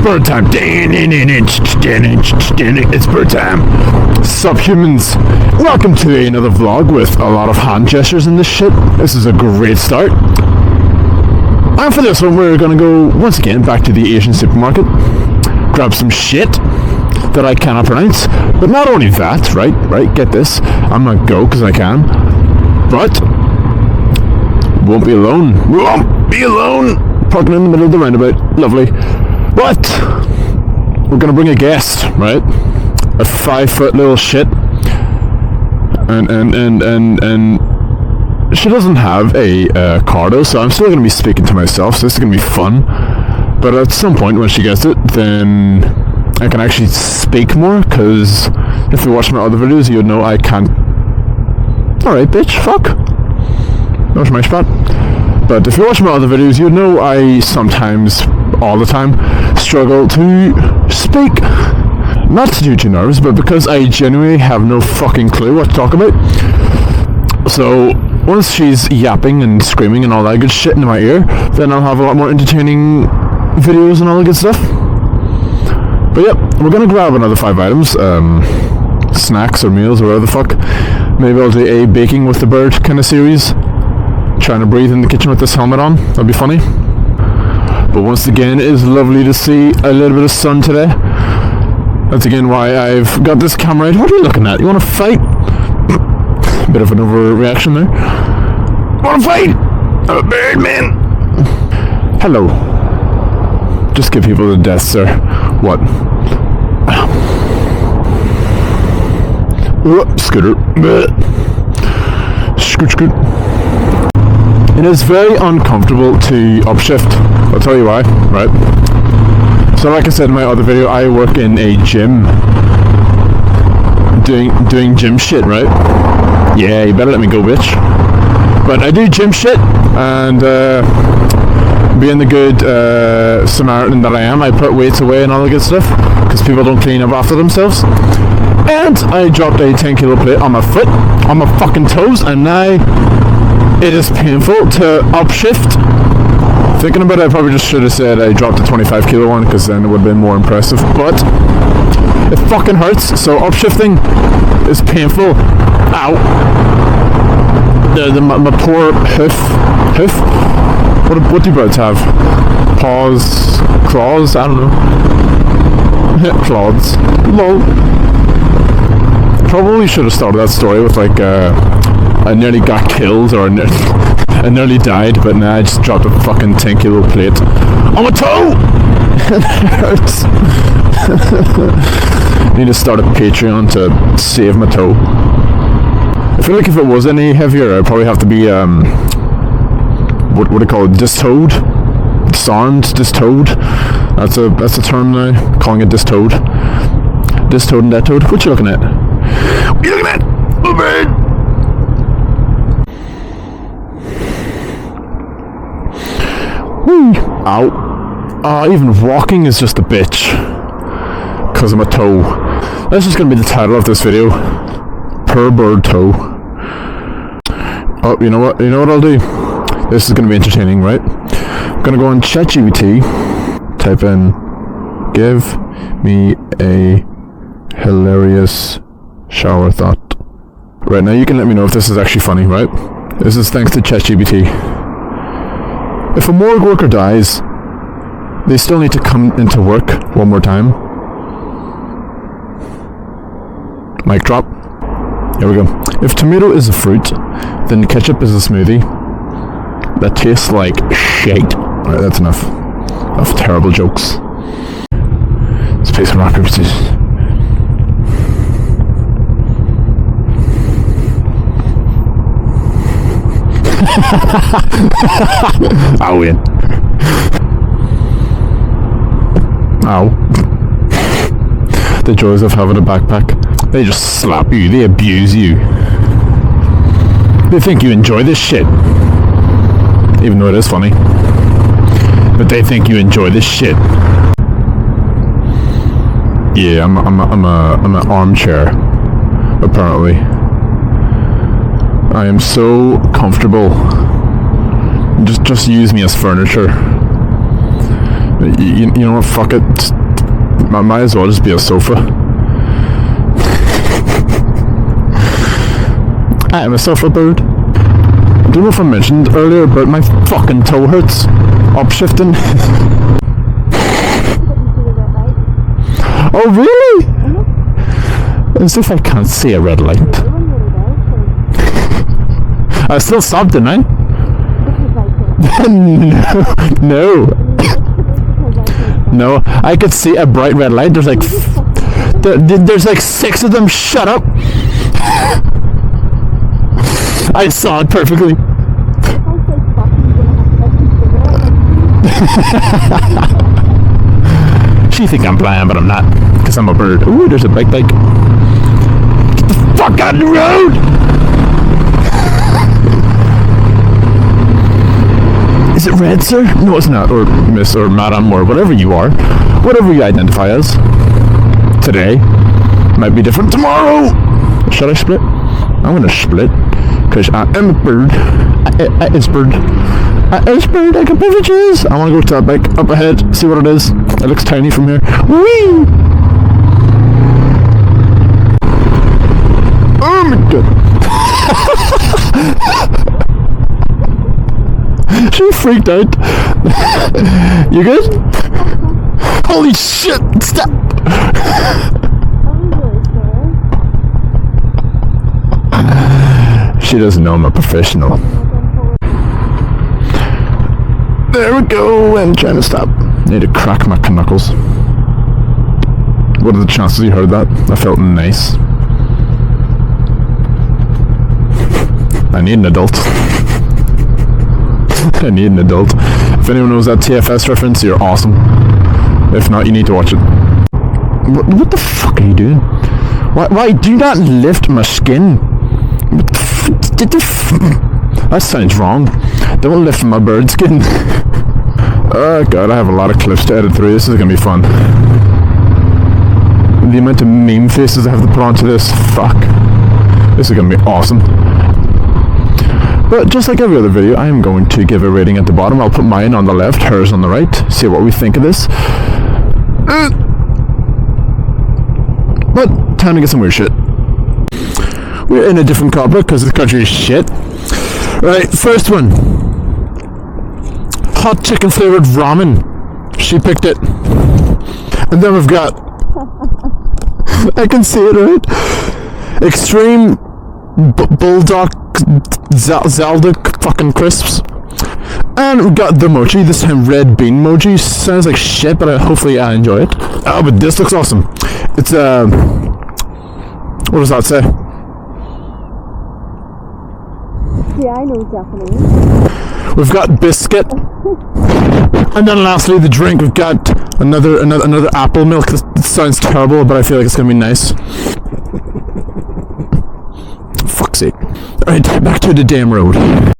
bird time. It's bird time. Sup, humans? Welcome to another vlog with a lot of hand gestures in this shit. This is a great start. And for this one, we're gonna go once again back to the Asian supermarket, grab some shit that I cannot pronounce. But not only that, right? Get this. I'm gonna go because I can. But won't be alone. Parking in the middle of the roundabout. Lovely. But we're gonna bring a guest, right? A 5-foot little shit. And she doesn't have a car though, so I'm still gonna be speaking to myself, so this is gonna be fun. But at some point when she gets it, then I can actually speak more, because if you watch my other videos, you'd know I can't. Alright, bitch, fuck. That was my spot. But if you watch my other videos, you know I sometimes, all the time, struggle to speak. Not due to nerves, but because I genuinely have no fucking clue what to talk about. So, once she's yapping and screaming and all that good shit into my ear, then I'll have a lot more entertaining videos and all that good stuff. But yep, we're gonna grab another 5 items, snacks or meals or whatever the fuck. Maybe I'll do a baking with the bird kind of series. Trying to breathe in the kitchen with this helmet on. That'd be funny. But once again, it is lovely to see a little bit of sun today. That's again why I've got this camera out. What are you looking at? You want to fight? Bit of an overreaction there. Want to fight? I'm a bird man. Hello. Just give people the death, sir. What? Scooter. Scoot. It is very uncomfortable to upshift. I'll tell you why, right? So like I said in my other video, I work in a gym. Doing gym shit, right? Yeah, you better let me go, bitch. But I do gym shit, and being the good Samaritan that I am, I put weights away and all the good stuff, because people don't clean up after themselves. And I dropped a 10-kilo plate on my foot, on my fucking toes, and now it is painful to upshift. Thinking about it, I probably just should have said I dropped a 25-kilo one, because then it would have been more impressive. But it fucking hurts, so upshifting is painful. Ow. My poor hoof. What do birds have? Paws? Claws? I don't know. Claws. Lol. Probably should have started that story with like, I nearly got killed, or I nearly died, but nah, I just dropped a fucking 10-kilo plate on my toe! It hurts. I need to start a Patreon to save my toe. I feel like if it was any heavier, I'd probably have to be, what do you call it, distowed? Disarmed? Distowed? That's a term now, calling it distowed. Distowed and detowed. What you looking at? What you looking at? Oh, man! Woo! Ow. Even walking is just a bitch. Because of my toe. That's just going to be the title of this video. Per bird toe. Oh, you know what? You know what I'll do? This is going to be entertaining, right? I'm going to go on ChatGPT. Type in, give me a hilarious shower thought. Right, now you can let me know if this is actually funny, right? This is thanks to ChatGPT. If a morgue worker dies, they still need to come into work one more time. Mic drop. Here we go. If tomato is a fruit, then ketchup is a smoothie that tastes like shite. Alright, that's enough. Of terrible jokes. Let's play some rock, paper, scissors. I win. Ow. The joys of having a backpack. They just slap you, they abuse you. They think you enjoy this shit. Even though it is funny. But they think you enjoy this shit. Yeah, I'm an armchair, apparently. I am so comfortable. Just use me as furniture. You know what, fuck it. Might as well just be a sofa. I am a sofa bird. I don't know if I mentioned earlier, but my fucking toe hurts. Upshifting. Oh, really? As if I can't see a red light. I still stopped, didn't I? No. No, I could see a bright red light. There's like, there's like 6 of them. Shut up. I saw it perfectly. She think I'm blind, but I'm not, because I'm a bird. Ooh, there's a bike. Get the fuck out of the road! Is it red, sir? No, it's not. Or miss, or madam, or whatever you are. Whatever you identify as. Today. Might be different tomorrow. Should I split? I'm gonna split. Because I am a bird. I is bird. I is bird. I got privileges. I want to go to that bike up ahead. See what it is. It looks tiny from here. Whee! Oh my god. She freaked out. You good? Holy shit! Stop! She doesn't know I'm a professional. There we go. I'm trying to stop. Need to crack my knuckles. What are the chances you heard that? I felt nice. I need an adult. I need an adult. If anyone knows that TFS reference, you're awesome. If not, you need to watch it. What the fuck are you doing? Why do you not lift my skin? That sounds wrong. Don't lift my bird skin. Oh god, I have a lot of clips to edit through. This is gonna be fun. The amount of meme faces I have to put onto this, fuck. This is gonna be awesome. But just like every other video, I am going to give a rating at the bottom. I'll put mine on the left, hers on the right. See what we think of this. But time to get some weird shit. We're in a different car because the country is shit. Right, first one. Hot chicken flavored ramen. She picked it. And then we've got... I can see it, right? Extreme Bulldog Zelda fucking crisps. And we got the mochi, this time red bean mochi. Sounds like shit, but hopefully I enjoy it. Oh, but this looks awesome. It's what does that say? Yeah, I know Japanese. We've got biscuit. And then lastly the drink. We've got another apple milk. This sounds terrible, but I feel like it's gonna be nice. Fuck's sake. Alright, back to the damn road.